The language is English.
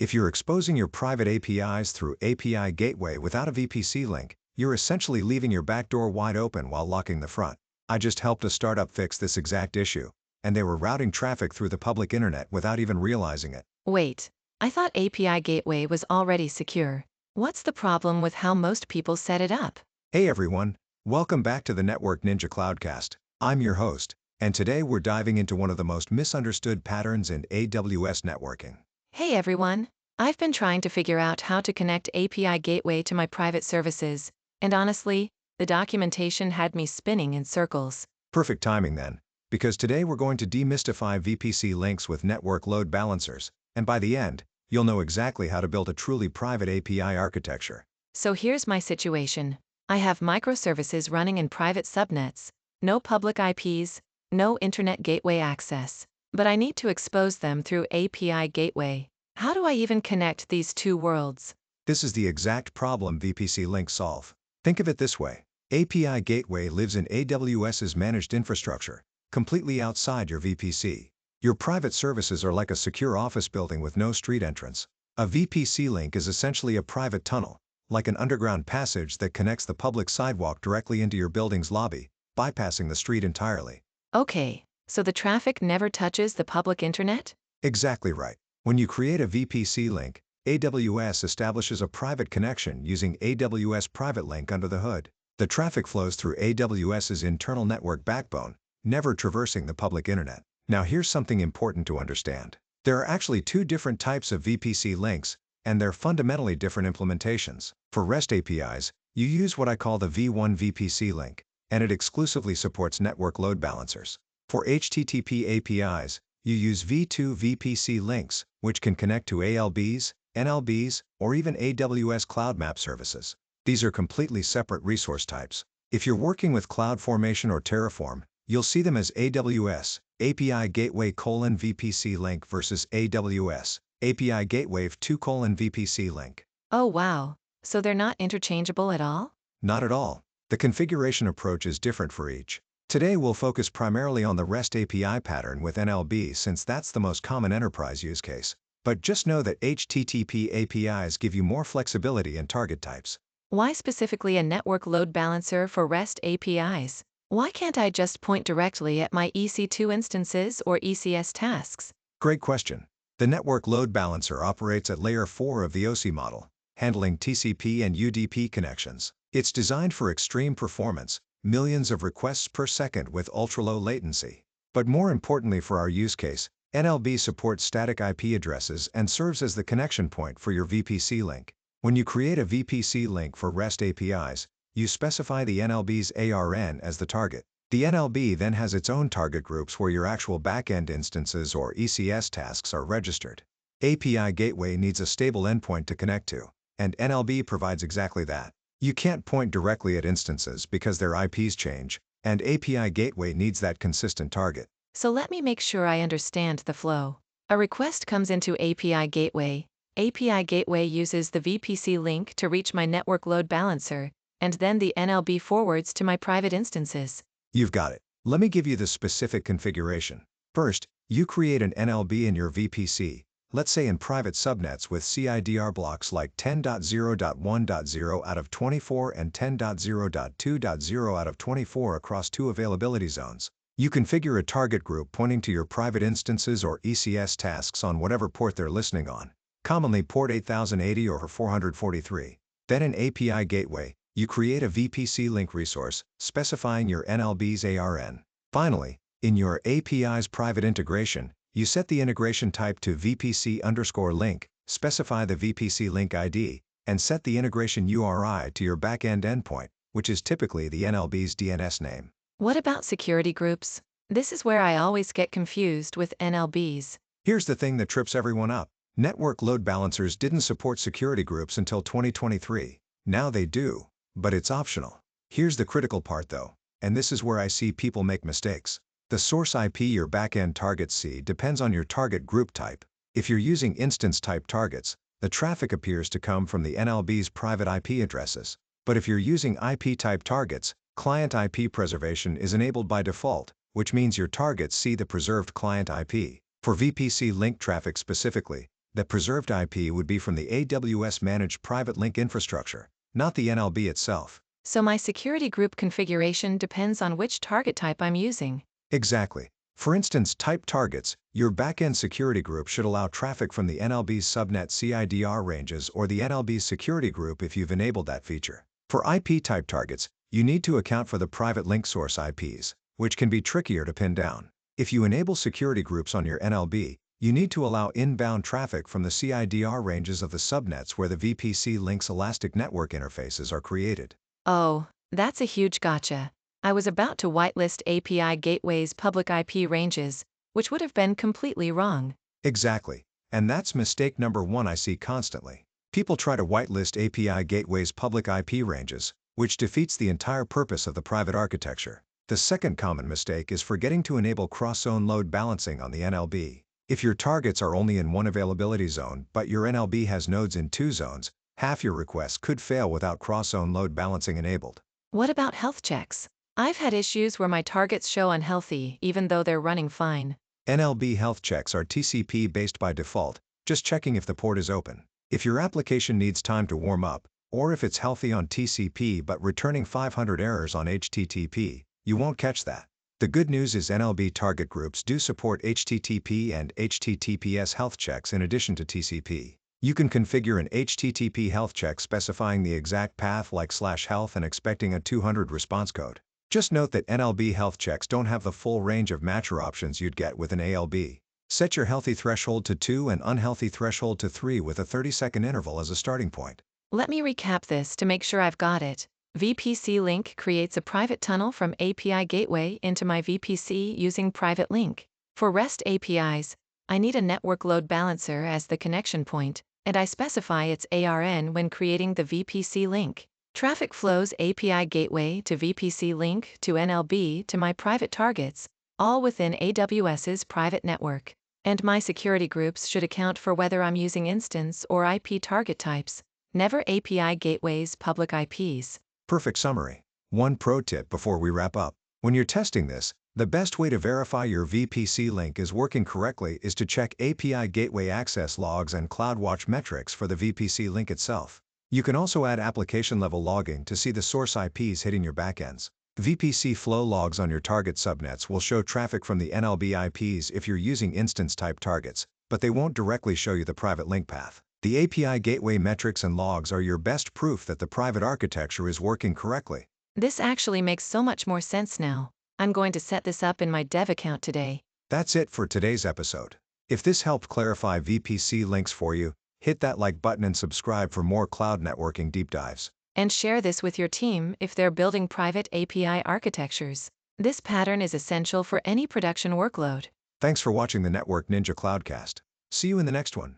If you're exposing your private APIs through API Gateway without a VPC link, you're essentially leaving your back door wide open while locking the front. I just helped a startup fix this exact issue, and they were routing traffic through the public internet without even realizing it. Wait, I thought API Gateway was already secure. What's the problem with how most people set it up? Hey everyone, welcome back to the Network Ninja Cloudcast. I'm your host, and today we're diving into one of the most misunderstood patterns in AWS networking. Hey everyone, I've been trying to figure out how to connect API Gateway to my private services, and honestly, the documentation had me spinning in circles. Perfect timing then, because today we're going to demystify VPC links with network load balancers, and by the end, you'll know exactly how to build a truly private API architecture. So here's my situation. I have microservices running in private subnets, no public IPs, no internet gateway access, but I need to expose them through API Gateway. How do I even connect these two worlds? This is the exact problem VPC links solve. Think of it this way. API Gateway lives in AWS's managed infrastructure, completely outside your VPC. Your private services are like a secure office building with no street entrance. A VPC link is essentially a private tunnel, like an underground passage that connects the public sidewalk directly into your building's lobby, bypassing the street entirely. Okay, so the traffic never touches the public internet? Exactly right. When you create a VPC link, AWS establishes a private connection using aws-privatelink under the hood. The traffic flows through AWS's internal network backbone, never traversing the public internet. Now here's something important to understand. There are actually two different types of VPC links, and they're fundamentally different implementations. For REST APIs, you use what I call the V1 VPC link, and it exclusively supports network load balancers. For HTTP APIs, you use V2 VPC links, which can connect to ALBs, NLBs, or even AWS Cloud Map services. These are completely separate resource types. If you're working with CloudFormation or Terraform, you'll see them as AWS, API Gateway VPC link versus AWS, API Gateway 2 VPC link. Oh wow, so they're not interchangeable at all? Not at all. The configuration approach is different for each. Today we'll focus primarily on the REST API pattern with NLB since that's the most common enterprise use case. But just know that HTTP APIs give you more flexibility and target types. Why specifically a network load balancer for REST APIs? Why can't I just point directly at my EC2 instances or ECS tasks? Great question. The network load balancer operates at layer 4 of the OC model, handling TCP and UDP connections. It's designed for extreme performance, millions of requests per second with ultra-low latency. But more importantly for our use case, NLB supports static IP addresses and serves as the connection point for your VPC link. When you create a VPC link for REST APIs, you specify the NLB's ARN as the target. The NLB then has its own target groups where your actual backend instances or ECS tasks are registered. API Gateway needs a stable endpoint to connect to, and NLB provides exactly that. You can't point directly at instances because their IPs change, and API Gateway needs that consistent target. So let me make sure I understand the flow. A request comes into API Gateway. API Gateway uses the VPC link to reach my network load balancer, and then the NLB forwards to my private instances. You've got it. Let me give you the specific configuration. First, you create an NLB in your VPC, let's say in private subnets with CIDR blocks like 10.0.1.0 out of 24 and 10.0.2.0 out of 24 across two availability zones. You configure a target group pointing to your private instances or ECS tasks on whatever port they're listening on, commonly port 8080 or 443. Then in API Gateway, you create a VPC link resource, specifying your NLB's ARN. Finally, in your API's private integration, you set the integration type to VPC_link, specify the VPC link ID, and set the integration URI to your backend endpoint, which is typically the NLB's DNS name. What about security groups? This is where I always get confused with NLBs. Here's the thing that trips everyone up. Network load balancers didn't support security groups until 2023. Now they do, but it's optional. Here's the critical part though, and this is where I see people make mistakes. The source IP your backend targets see depends on your target group type. If you're using instance-type targets, the traffic appears to come from the NLB's private IP addresses. But if you're using IP-type targets, client IP preservation is enabled by default, which means your targets see the preserved client IP. For VPC link traffic specifically, that preserved IP would be from the AWS managed private link infrastructure, not the NLB itself. So my security group configuration depends on which target type I'm using. Exactly. For instance, type targets, your backend security group should allow traffic from the NLB's subnet CIDR ranges or the NLB's security group if you've enabled that feature. For IP type targets, you need to account for the private link source IPs, which can be trickier to pin down. If you enable security groups on your NLB, you need to allow inbound traffic from the CIDR ranges of the subnets where the VPC Links elastic network interfaces are created. Oh, that's a huge gotcha. I was about to whitelist API gateways public IP ranges, which would have been completely wrong. Exactly. And that's mistake number one I see constantly. People try to whitelist API gateways public IP ranges, which defeats the entire purpose of the private architecture. The second common mistake is forgetting to enable cross-zone load balancing on the NLB. If your targets are only in one availability zone but your NLB has nodes in 2 zones, half your requests could fail without cross-zone load balancing enabled. What about health checks? I've had issues where my targets show unhealthy even though they're running fine. NLB health checks are TCP-based by default, just checking if the port is open. If your application needs time to warm up, or if it's healthy on TCP but returning 500 errors on HTTP, you won't catch that. The good news is NLB target groups do support HTTP and HTTPS health checks in addition to TCP. You can configure an HTTP health check specifying the exact path like /health and expecting a 200 response code. Just note that NLB health checks don't have the full range of matcher options you'd get with an ALB. Set your healthy threshold to 2 and unhealthy threshold to 3 with a 30-second interval as a starting point. Let me recap this to make sure I've got it. VPC Link creates a private tunnel from API gateway into my VPC using private link. For REST APIs, I need a network load balancer as the connection point, and I specify its ARN when creating the VPC link. Traffic flows API gateway to VPC link to NLB to my private targets, all within AWS's private network. And my security groups should account for whether I'm using instance or IP target types, never API gateways public IPs. Perfect summary. One pro tip before we wrap up. When you're testing this, the best way to verify your VPC link is working correctly is to check API gateway access logs and CloudWatch metrics for the VPC link itself. You can also add application-level logging to see the source IPs hitting your backends. VPC flow logs on your target subnets will show traffic from the NLB IPs if you're using instance-type targets, but they won't directly show you the private link path. The API gateway metrics and logs are your best proof that the private architecture is working correctly. This actually makes so much more sense now. I'm going to set this up in my dev account today. That's it for today's episode. If this helped clarify VPC links for you, hit that like button and subscribe for more cloud networking deep dives. And share this with your team if they're building private API architectures. This pattern is essential for any production workload. Thanks for watching the Network Ninja Cloudcast. See you in the next one.